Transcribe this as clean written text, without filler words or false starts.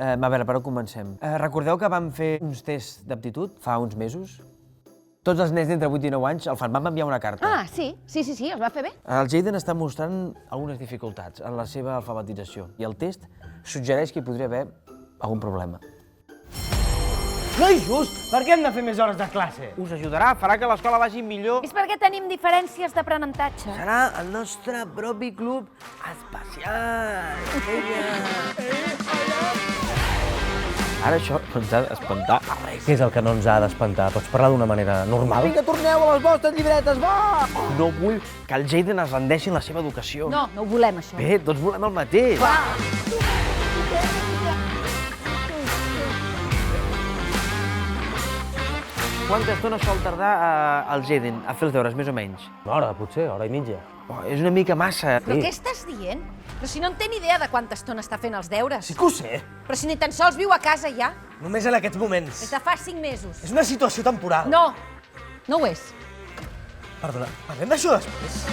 A veure, per on comencem? Recordeu que vam fer uns tests d'aptitud fa uns mesos? Tots els nens d'entre 8 i 9 anys el fan. Vam enviar una carta. Ah, sí, els va fer bé. El Jaden està mostrant algunes dificultats en la seva alfabetització i el test suggereix que hi podria haver algun problema. No és just! Per què hem de fer més hores de classe? Us ajudarà, farà que l'escola vagi millor. És perquè tenim diferències d'aprenentatge. Serà el nostre propi club especial. Ara això no ens ha d'espantar a res. Què és el que no ens ha d'espantar? Pots parlar d'una manera normal? Vinga, torneu a les vostres llibretes, va! No vull que el Jaden es rendeixi en la seva educació. No, no ho volem, això. Bé, tots volem el mateix. Va! Quanta estona sol tardar el Jaden a fer els deures, més o menys? Una hora, potser, hora i mitja. Oh, és una mica massa. Però què estàs dient? Però si no en té ni idea de quanta estona està fent els deures. Sí que ho sé. Però si ni tan sols viu a casa ja. Només en aquests moments. Des de fa 5 mesos. És una situació temporal. No, no ho és. Perdona, parlem d'això després?